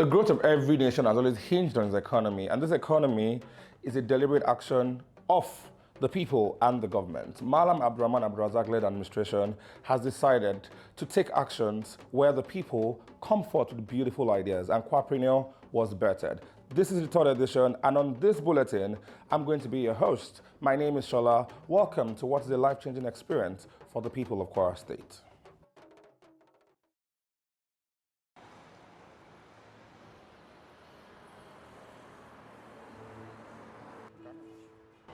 The growth of every nation has always hinged on its economy, and this economy is a deliberate action of the people and the government. Malam Abdurrahman Abdulrazak-led administration has decided to take actions where the people come forth with beautiful ideas, and Kwapreneur was bettered. This is the third edition, and on this bulletin, I'm going to be your host. My name is Shola. Welcome to what is a life-changing experience for the people of Kwara State.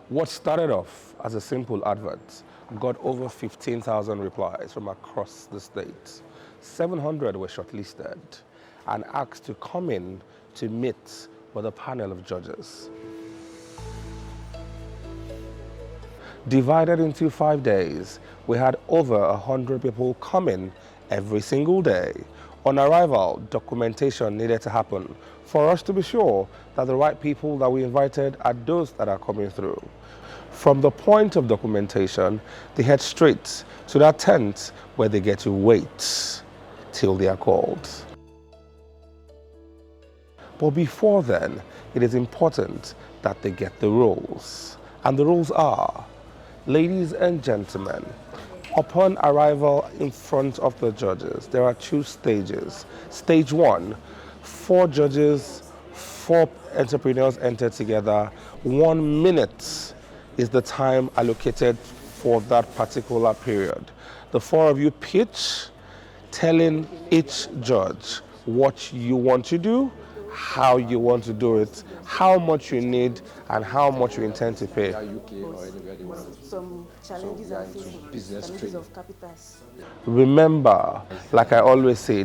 What started off as a simple advert got over 15,000 replies from across the state. 700 were shortlisted and asked to come in to meet with a panel of judges. Divided into 5 days, we had over 100 people come in every single day. On arrival, documentation needed to happen for us to be sure that the right people that we invited are those that are coming through. From the point of documentation, they head straight to that tent where they get to wait till they are called. But before then, it is important that they get the rules. And the rules are, ladies and gentlemen, upon arrival in front of the judges, there are 2 stages. Stage 1, 4 judges, 4 entrepreneurs enter together. 1 minute is the time allocated for that particular period. The 4 of you pitch, telling each judge what you want to do, how you want to do it, how much you need, and how much you intend to pay. Some challenges are facing, challenges of capitals. Remember, like I always say,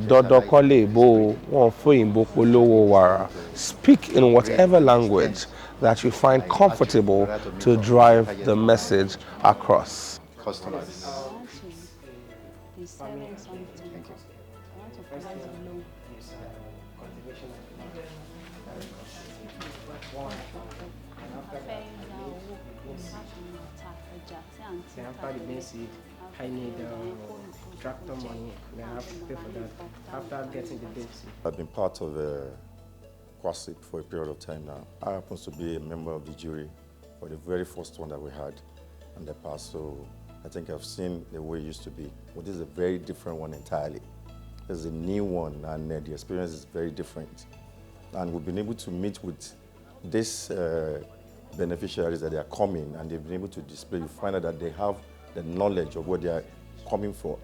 speak in whatever language that you find comfortable to drive the message across. Customers. He's selling something. Thank you. I want to price it low. Then after the basic, I need tractor money. Then I have to pay for that after getting the basic. I've been part of Kwasi for a period of time now. I happen to be a member of the jury for the very first one that we had in the past. So I think I've seen the way it used to be. But this is a very different one entirely. This is a new one, and the experience is very different. And we've been able to meet with these beneficiaries that they are coming, and they've been able to display. You find out that they have the knowledge of what they are coming for.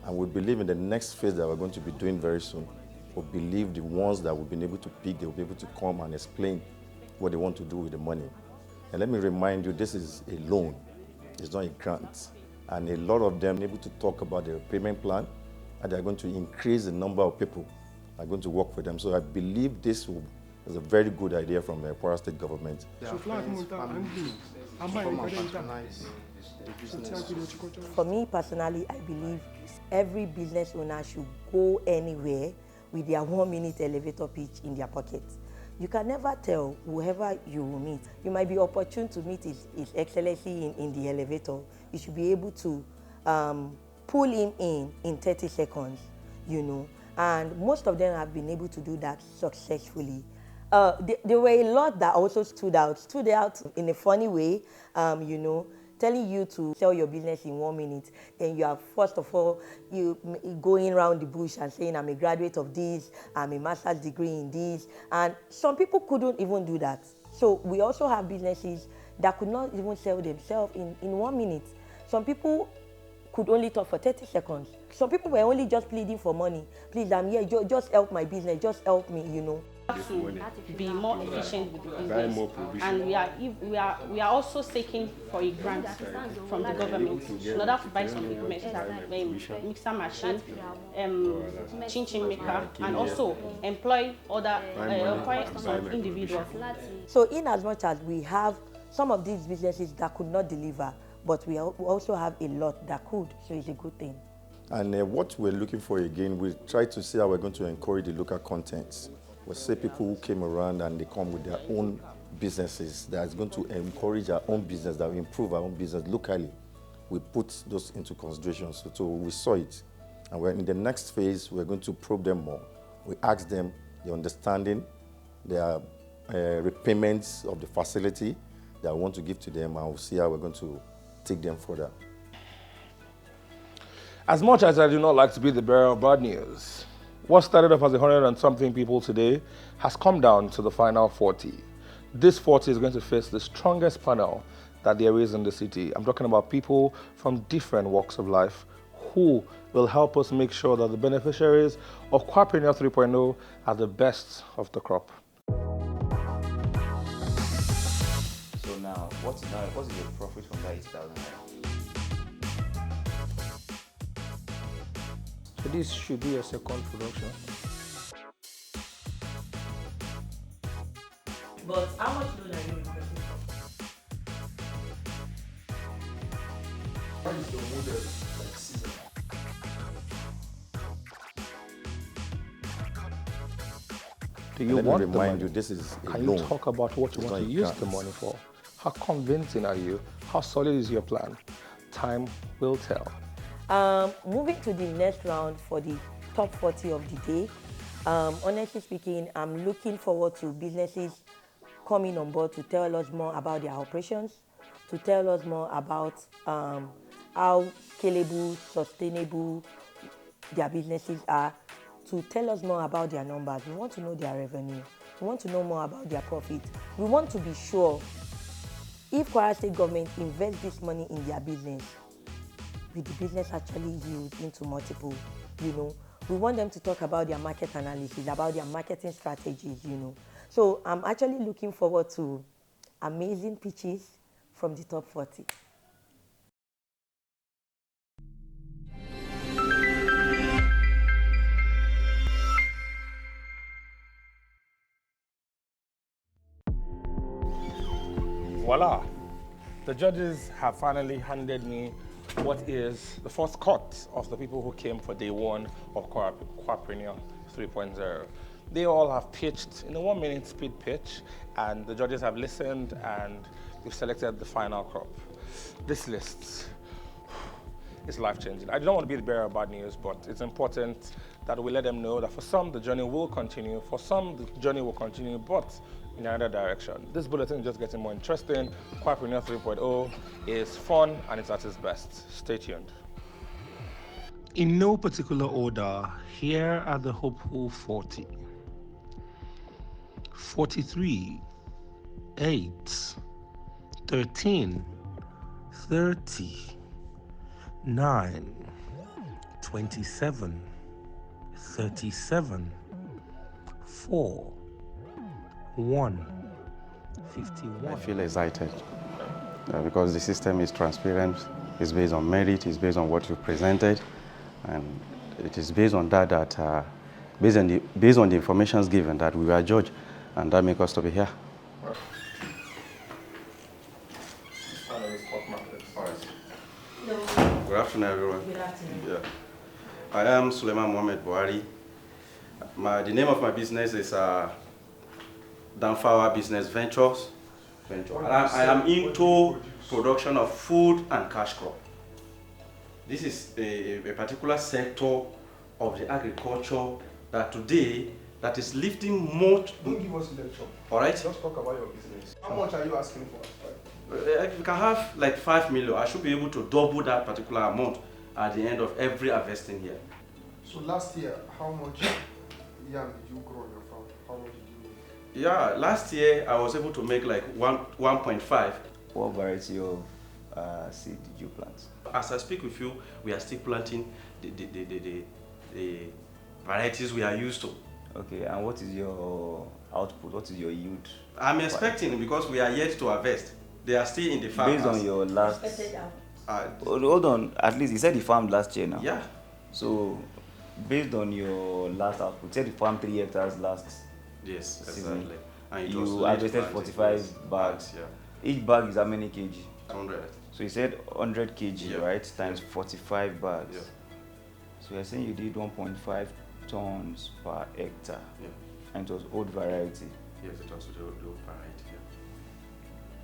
And we believe in the next phase that we're going to be doing very soon. We believe the ones that we've been able to pick, they'll be able to come and explain what they want to do with the money. And let me remind you, this is a loan. It's not a grant. And a lot of them are able to talk about their payment plan, and they're going to increase the number of people that are going to work for them. So I believe this is a very good idea from the Kwara State government. For me personally, I believe every business owner should go anywhere with their 1-minute elevator pitch in their pocket. You can never tell whoever you will meet. You might be opportune to meet His Excellency in the elevator. You should be able to pull him in 30 seconds, you know. And most of them have been able to do that successfully. There were a lot that also stood out in a funny way, you know, telling you to sell your business in 1 minute. Then you are, first of all, you going around the bush and saying, I'm a graduate of this, I'm a master's degree in this. And some people couldn't even do that. So we also have businesses that could not even sell themselves in 1 minute. Some people could only talk for 30 seconds. Some people were only just pleading for money. Please, I'm here, just help my business, just help me, you know. To be more efficient with the business, and we are also seeking for a grant from the government in order to buy some equipment, mixer machine, chin maker, and also employ some individuals. So in as much as we have some of these businesses that could not deliver, but we also have a lot that could, so it's a good thing. And what we're looking for again, we try to see how we're going to encourage the local contents. We say people who came around and they come with their own businesses that is going to encourage our own business, that will improve our own business locally. We put those into consideration. So we saw it. And we're in the next phase, we're going to probe them more. We ask them the understanding, their repayments of the facility that we want to give to them, and we'll see how we're going to take them further. As much as I do not like to be the bearer of bad news, what started off as 100 and something people today has come down to the final 40. This 40 is going to face the strongest panel that there is in the city. I'm talking about people from different walks of life who will help us make sure that the beneficiaries of Kwapreneur 3.0 are the best of the crop. So now, what is your profit from that 80,000 naira? So this should be your second production. But how much loan are you requesting for? What is your model like season? Do you Let me want the remind money? you, this is a Can loan. you talk about what you It's want to not use grant. the money for? How convincing are you? How solid is your plan? Time will tell. Moving to the next round for the top 40 of the day. Honestly speaking, I'm looking forward to businesses coming on board to tell us more about their operations, to tell us more about how scalable, sustainable their businesses are, to tell us more about their numbers. We want to know their revenue. We want to know more about their profit. We want to be sure if Kwara State government invests this money in their business, will the business actually yield into multiple, We want them to talk about their market analysis, about their marketing strategies, So I'm actually looking forward to amazing pitches from the top 40. Voila! The judges have finally handed me what is the first cut of the people who came for day one of Kwapreneur 3.0. They all have pitched in a 1-minute speed pitch, and the judges have listened and we've selected the final crop. This list is life-changing. I don't want to be the bearer of bad news, but it's important that we let them know that for some, the journey will continue. For some, the journey will continue, but in another direction. This bulletin is just getting more interesting. Kwapreneur 3.0 is fun and it's at its best. Stay tuned. In no particular order, here are the hopeful 40. 43, 8, 13, 30, 9, 27, 37, 4, 1, 51. I feel excited because the system is transparent, it's based on merit, it's based on what you presented, and it is based on that, based on the information given that we were judged, and that makes us to be here. Good afternoon, everyone. Good afternoon. Yeah. I am Suleiman Mohamed Buhari. The name of my business is Danfawa Business Ventures. I am into production of food and cash crop. This is a particular sector of the agriculture that today that is lifting much. Don't give us a lecture. All right. Just talk about your business. How much are you asking for? If we can have like 5 million, I should be able to double that particular amount at the end of every harvesting year. So last year, how much yam did you grow on your farm? How much did you make? Yeah, last year I was able to make like 1.5. What variety of seed did you plant? As I speak with you, we are still planting the varieties we are used to. Okay, and what is your output? What is your yield? I'm expecting, because we are yet to harvest, they are still in the farm. Based on your last... hold on, at least you said you farmed last year now. Yeah. So, based on your last output, you said you farmed 3 hectares last Yes, season. exactly. And You harvested 45 bags. Yeah. Each bag is how many kg? 100. So you said 100 kg, Yeah. right? Times 45 bags. Yeah. So you're saying you did 1.5 tons per hectare. Yeah. And it was old variety. Yes, it was the old variety. Yeah.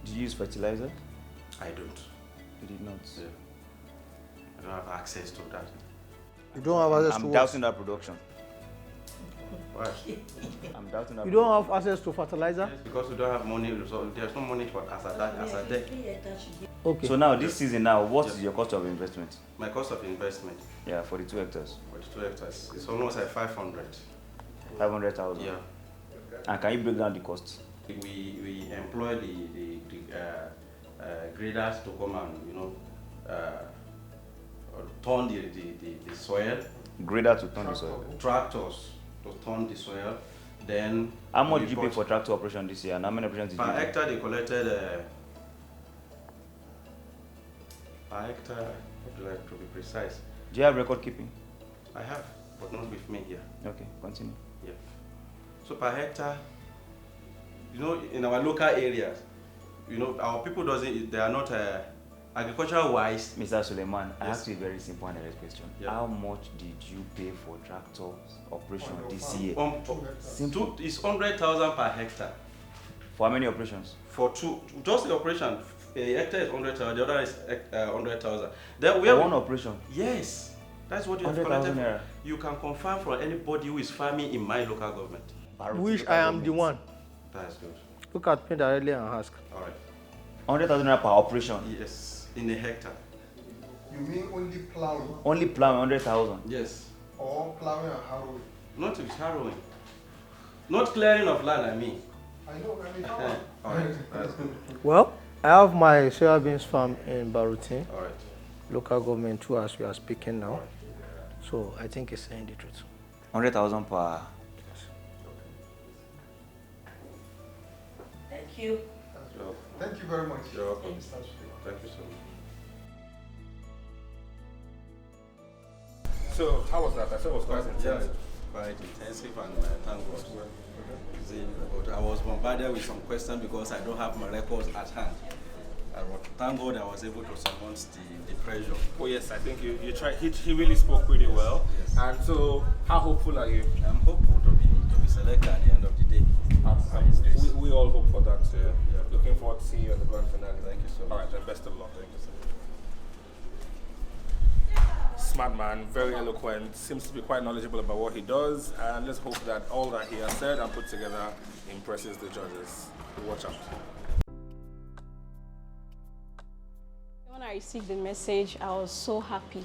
Did you use fertilizer? I don't. You did not. Yeah. I don't have access to that. You don't have access to I'm what? doubting that production. Why? I'm doubting that. You don't have access to fertilizer? Yes, because we don't have money, so there's no money for as a deck. Okay. So now, this season now, what is your cost of investment? My cost of investment Yeah, for the 2 hectares. for the 2 hectares is almost like 500. 500,000. Yeah. And can you break down the cost? We employ the graders to come and turn the soil. Grader to turn the soil. Tractors to turn the soil. Then How much we did you pay got- for tractor operation this year? And how many operations did you per do? hectare? They collected per hectare. What do I have to be precise? Do you have record keeping? I have, but not with me here. Okay, continue. Yeah. So per hectare, in our local areas, our people they are not agricultural wise. Mr. Suleiman, I Yes. ask you a very simple and direct question. Yeah. How much did you pay for tractors operation this year? Simple. It's 100,000 per hectare. For how many operations? For two, just the operation, a hectare is 100,000. The other is 100,000. Then we For have one operation? Yes, that's what you have 100,000 collected. naira. You can confirm for anybody who is farming in my local government. Which I am the one. That's good. Look at me directly and ask. All right. 100,000 naira per operation? Yes, in a hectare. You mean only plowing? Only plowing 100,000? Yes. Or plowing and harrowing? Not with harrowing. Not clearing of land, I mean. I know, All right, that's good. Well, I have my soybeans farm in Baruti, All right. local government too, as we are speaking now. So I think it's saying the truth. 100,000 per. Thank you. Thank you very much. You're welcome. Thank you so much. So, how was that? I said it was quite intense. Yeah, quite intensive, and thank God. But I was bombarded with some questions because I don't have my records at hand. Thank God I was able to surmount the pressure. Oh yes, I think you tried. He really spoke pretty well. Yes. And so, how hopeful are you? I'm hopeful to be selected at the end of the day. We all hope for that too. Yeah. Looking forward to seeing you at the grand finale. Thank you so much. All right, then best of luck. Thank you, sir. Smart man, very eloquent, seems to be quite knowledgeable about what he does, and let's hope that all that he has said and put together impresses the judges. Watch out. When I received the message, I was so happy,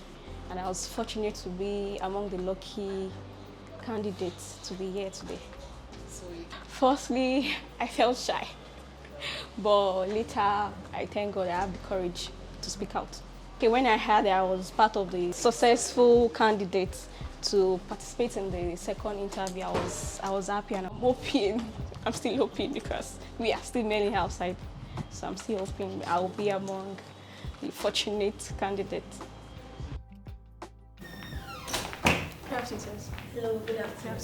and I was fortunate to be among the lucky candidates to be here today. Firstly, I felt shy, but later I thank God I have the courage to speak out. Okay, when I heard that I was part of the successful candidates to participate in the second interview, I was happy, and I'm still hoping because we are still many outside. So I'm still hoping I will be among the fortunate candidates. Good afternoon, sirs. Hello, good afternoon.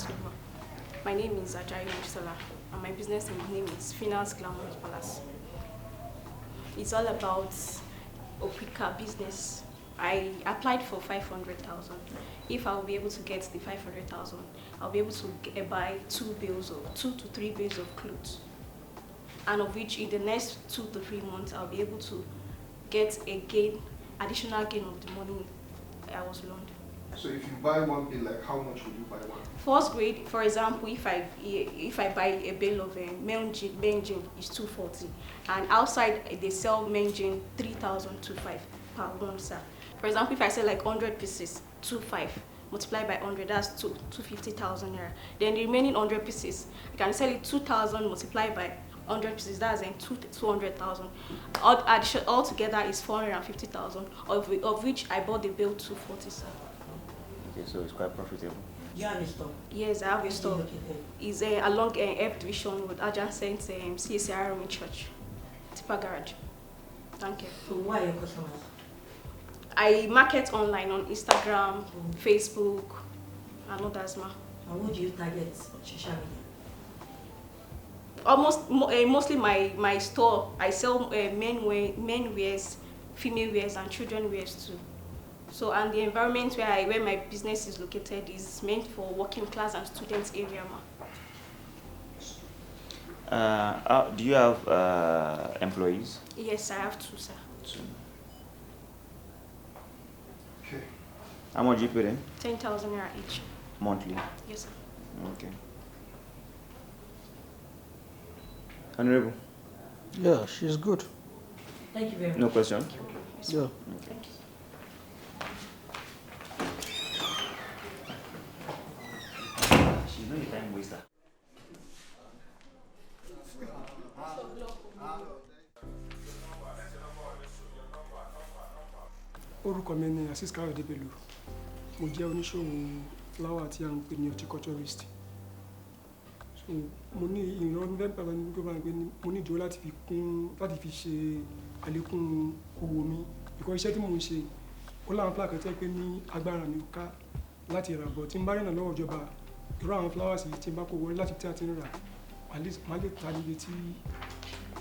My name is Ajayi Mishtola, and my business name is Finance Glamour Palace. It's all about Oprika business. I applied for 500,000. If I will be able to get the 500,000, I'll be able to buy 2 to 3 bales of clothes, and of which in the next 2 to 3 months I'll be able to get additional gain of the money I was loaned. So if you buy one bill, like how much would you buy one? First grade, for example, if I buy a bale of men jean is 240, and outside they sell men jean 3,025 per one, sir. For example, if I sell like 100 pieces, 25 multiplied by 100, that's 250,000 naira. Then the remaining 100 pieces, I can sell it 2,000 multiplied by 100 pieces, that's 200,000. All together is 450,000, of which I bought the bill 240, sir. Okay, so it's quite profitable. You have a store? Yes, I have a store. Okay. It's along F Division with adjacent CSR in Church, Tipper Garage. Thank you. So who are your customers? I market online on Instagram, Facebook, and others, ma. And who do you target on social media? Mostly my store. I sell men wears, female wears, and children wears too. So, and the environment where my business is located is meant for working class and students area, ma. Do you have employees? Yes, I have 2, sir. 2. Okay. How much do you pay them? 10,000 naira each. Monthly? Yes, sir. Okay. Honorable. Yeah, she's good. Thank you very much. No question? Yeah. She's not a time waster. Orúkọ mi ni Asis Káyọ̀dé Bello. Mo jẹ́ oníṣòwò flower tí a ń pè ní horticulturist. So mo ní ìran nígbà ní gbogbo àwọn ìpè mo ní ìdíwọ́ láti fi ṣe àlékún owó mi. Because iṣẹ́ tí mo ń ṣe ó láwọn flower kan tẹ́ pé ní agbára mi ká láti rà bọ̀ tí n bá rìnà lọ́wọ́ ìjọba irú àwọn flowers yìí tí n bá kó wọlé láti tí a ti ń rà má lè ta níye tí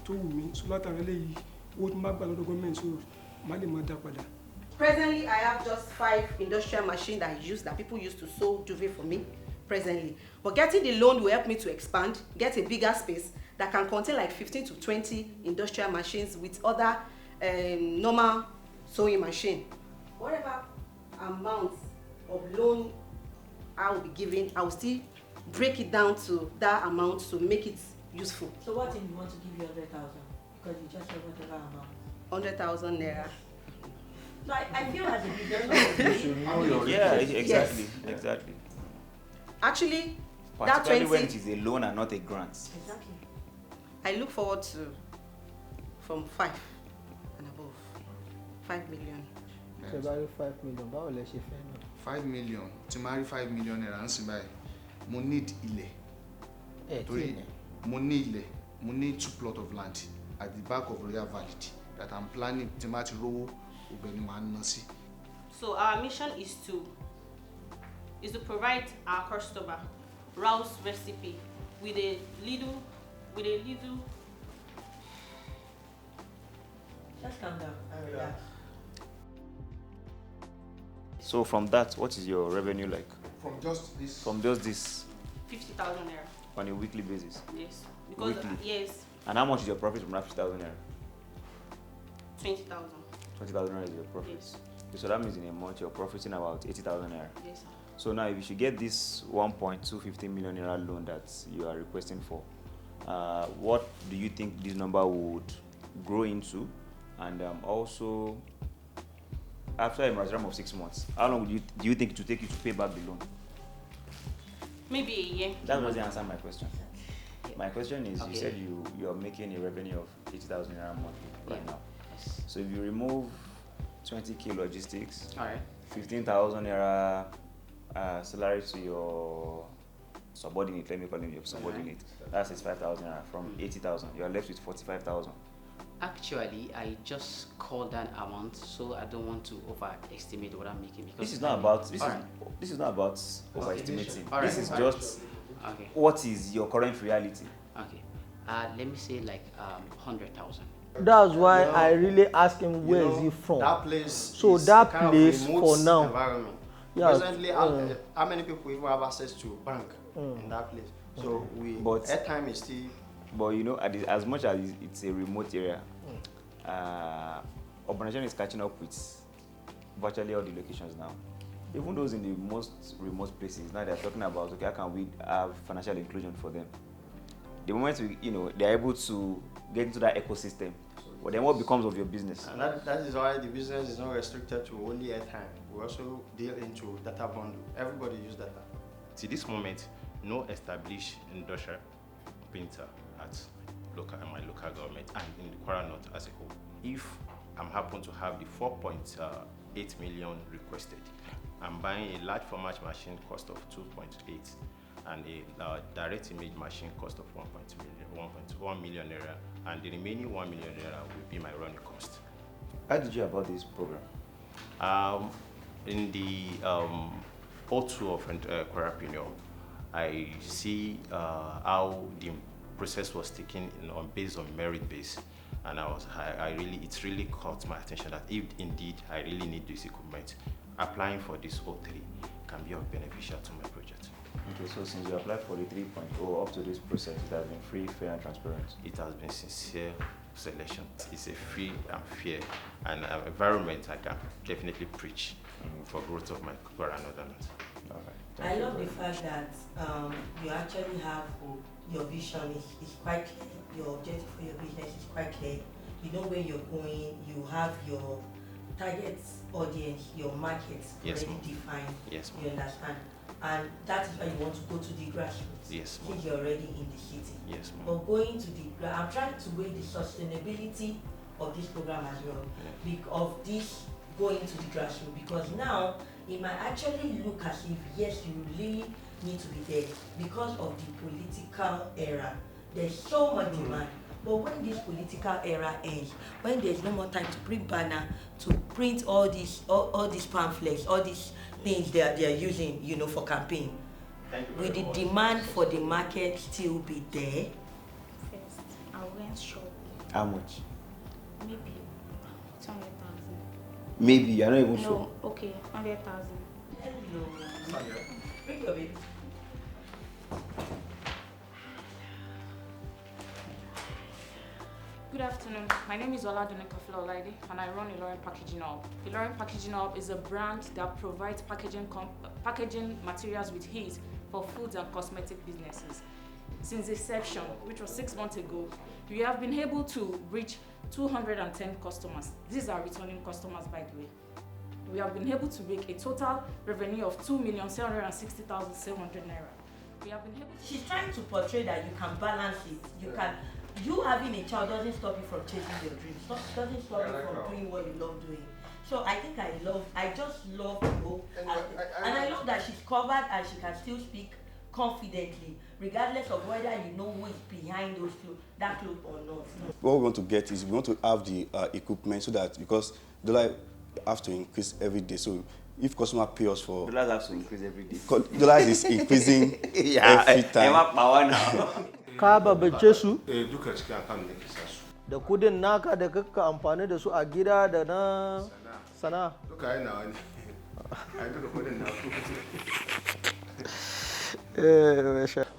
tó wù mí. So látàrí eléyìí owó tí n bá gbà lọ́dọ̀ gọ́ọ̀mẹ̀ntì so má lè máa dá padà. Presently, I have just 5 industrial machines that I use that people use to sew duvet for me presently. But getting the loan will help me to expand, get a bigger space that can contain like 15 to 20 industrial machines with other normal sewing machine. Whatever amount of loan I will be given, I will still break it down to that amount to make it useful. So what if you want to give you 100,000? Because you just said whatever amount. 100,000 naira. No, I feel as if you don't know. Yeah, exactly, Yes. exactly. Actually, that Particularly 20, when it is a loan and not a grant. Exactly. I look forward to from 5 and above. 5 million. Ṣé bá rí 5 million, báwo lẹ ṣe fẹ́ náà? 5 million tí máa rí 5 million naira ń sìn báyìí mo need ilẹ̀ mo ní ilẹ̀ mo ní 2 plot of land at the back of Royal Valley that I'm planning tí máa ti rówó ọbẹ̀ ni màá ná sí. So our mission is to provide our customer rouse recipe with a little. Just calm down and relax. So from that, what is your revenue like? From just this. From just this 50,000 naira. on a weekly basis? Yes. Because Weekly? yes, And how much is your profit from that 50,000 naira? 20,000. 20,000 naira is your profit. Yes. So that means in a month you're profiting about 80,000 naira. Yes, sir. So now if you should get this 1.250 million naira loan that you are requesting for, what do you think this number would grow into? And also, after a moratorium of 6 months, how long do you think it will take you to pay back the loan? Maybe a year. That doesn't answer my question. My question is, Okay. you said you're making a revenue of 80,000 naira monthly right Yeah. now. So if you remove 20k logistics, All right. 15,000 naira salary to your subordinate, let me call him your subordinate, that's 65,000 naira. From 80,000, you are left with 45,000. Actually, I just called that amount, so I don't want to overestimate what I'm making because This is not about overestimating. All right. This is just Okay. what is your current reality. Okay. Let me say like 100,000. That's why I really ask him where is he from. That place. So is that kind of place remote for now. Environment. Yeah, Presently, how many people even have access to bank in that place? So airtime is still. But you know, as much as it's a remote area, urbanization is catching up with virtually all the locations now. Even those in the most remote places, now they're talking about, okay, how can we have financial inclusion for them? The moment they're able to get into that ecosystem, well, then what becomes of your business? And that is why the business is not restricted to only airtime. We also deal into data bundle. Everybody use data. To this moment, no established industrial printer at my local government and in the Kwara North as a whole. If I'm happen to have the 4.8 million requested, I'm buying a large format machine cost of 2.8 and a direct image machine cost of 1.1 million naira, and the remaining 1 million naira will be my running cost. How did you hear about this program? In the O2 of Kwapreneur, I see how the process was taken based on merit base, and it really caught my attention that if indeed I really need this equipment, applying for this O3 can be beneficial to my project. Okay, so since you applied for the 3.0 up to this process, it has been free, fair, and transparent? It has been sincere selection. It's a free and fair and environment I can definitely preach for growth of my Kwara Northern. All right. I love the fact that you actually have your vision is quite clear. Your objective for your business is quite clear. You know where you're going. You have your target audience, your market already defined. Yes, you understand? And that is why you want to go to the grassroots. Yes, since you're already in the city. Yes, but going to the, I'm trying to weigh the sustainability of this program as well, of this going to the grassroots, because now it might actually look as if yes, you really need to be there because of the political era. There's so much demand. But when this political era ends, when there's no more time to print banner, to print all these pamphlets, all these things they are using, you know, for campaign, will the demand for the market still be there? First, I went shop. How much? Maybe 200,000. Maybe, you're not even sure. No, okay, 100,000. Hello. Bring your baby. Good afternoon. My name is Oladune Kafilolaide and I run Ilorin Packaging Hub. Ilorin Packaging Hub is a brand that provides packaging materials with ease for foods and cosmetic businesses. Since inception, which was 6 months ago, we have been able to reach 210 customers. These are returning customers, by the way. We have been able to make a total revenue of 2,760,700 naira. We have been able to... She's trying to portray that you can balance it. You having a child doesn't stop you from chasing your dreams. Doesn't stop you from doing what you love doing. So I think I just love the hope. And I love that she's covered and she can still speak confidently, regardless of whether you know who is behind that cloth or not. What we want to get is we want to have the equipment so that, because dollar have to increase every day. So if customer pay us for... Dollars have to increase every day. Dollars is increasing every time. Power now. Ka babace su da kudin naka da kakka amfani da su a gida da na sana. Duka yana wani. Ai duka kudin na.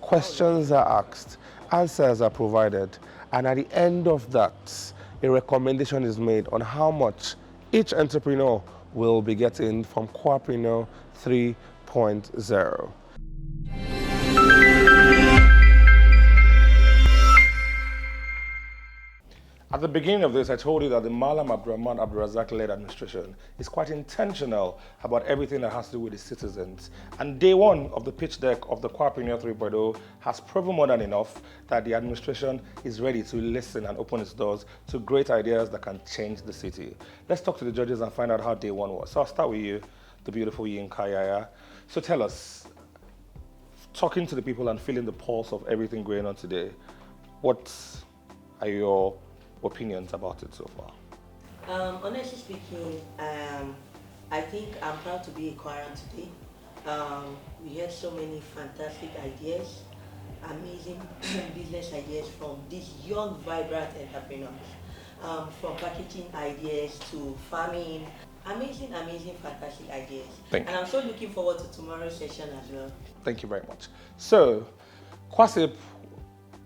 Questions are asked, answers are provided, and at the end of that, a recommendation is made on how much each entrepreneur will be getting from Kwapreneur 3.0. At the beginning of this, I told you that the Malam Abdurrahman Abdurazak-led administration is quite intentional about everything that has to do with the citizens. And day one of the pitch deck of the Kwapreneur 3.0 has proven more than enough that the administration is ready to listen and open its doors to great ideas that can change the city. Let's talk to the judges and find out how day one was. So I'll start with you, the beautiful Yinka Yaya. So tell us, talking to the people and feeling the pulse of everything going on today, what are your opinions about it so far? Honestly speaking, I think I'm proud to be a Kwaran today. We had so many fantastic ideas, amazing business ideas from these young, vibrant entrepreneurs. From packaging ideas to farming, amazing, fantastic ideas. And I'm so looking forward to tomorrow's session as well. Thank you very much. So, Kwasip,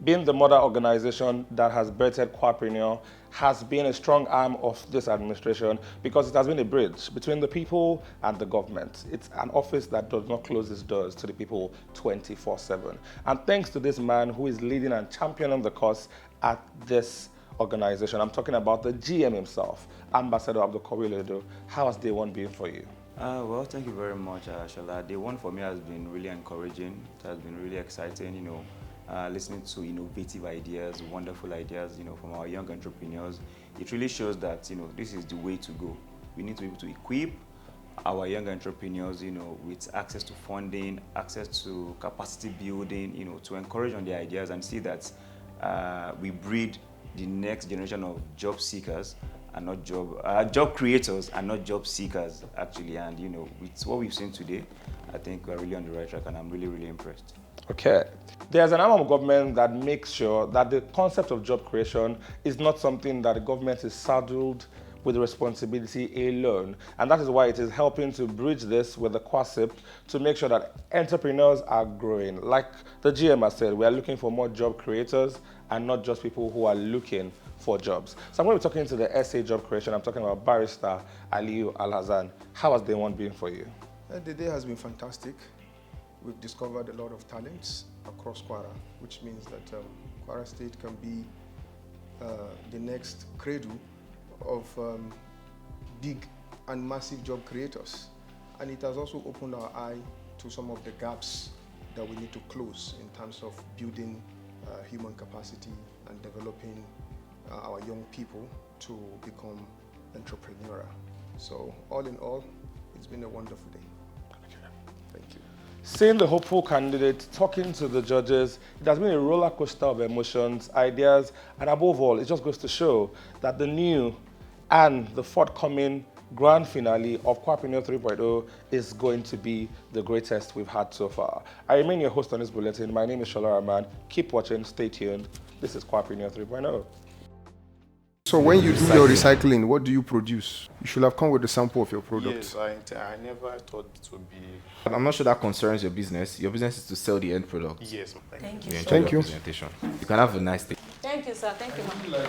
being the mother organization that has birthed Kwapreneur, has been a strong arm of this administration because it has been a bridge between the people and the government. It's an office that does not close its doors to the people 24/7. And thanks to this man who is leading and championing the cause at this organization, I'm talking about the GM himself, Ambassador Abdul Kawiledo. How has day one been for you? Well, thank you very much, Shala. Day one for me has been really encouraging. It has been really exciting, you know. Listening to innovative ideas, wonderful ideas, you know, from our young entrepreneurs. It really shows that, you know, this is the way to go. We need to be able to equip our young entrepreneurs, you know, with access to funding, access to capacity building, you know, to encourage on their ideas and see that we breed the next generation of job seekers and not job creators and not job seekers, actually. And, you know, with what we've seen today, I think we're really on the right track and I'm really, really impressed. Okay. There's an arm of government that makes sure that the concept of job creation is not something that the government is saddled with the responsibility alone. And that is why it is helping to bridge this with the Kwasip to make sure that entrepreneurs are growing. Like the GM has said, we are looking for more job creators and not just people who are looking for jobs. So I'm going to be talking to the SA job creation. I'm talking about Barrister Aliyu Alhazan. How has day one been for you? The day has been fantastic. we've discovered a lot of talents across Kwara, which means that Kwara State can be the next cradle of big and massive job creators. And it has also opened our eye to some of the gaps that we need to close in terms of building human capacity and developing our young people to become entrepreneurial. So all in all, it's been a wonderful day. Thank you. Seeing the hopeful candidates, talking to the judges, it has been a roller coaster of emotions, ideas, and above all, it just goes to show that the new and the forthcoming grand finale of Kwapreneur 3.0 is going to be the greatest we've had so far. I remain your host on this bulletin. My name is Shola Rahman. Keep watching, stay tuned. This is Kwapreneur 3.0. So when you do your recycling, what do you produce? You should have come with a sample of your product. Yes, I never thought it would be. I'm not sure that concerns your business. Your business is to sell the end product. Yes. Thank you. Thank you. You can have a nice day. Thank you, sir. Thank you, ma'am.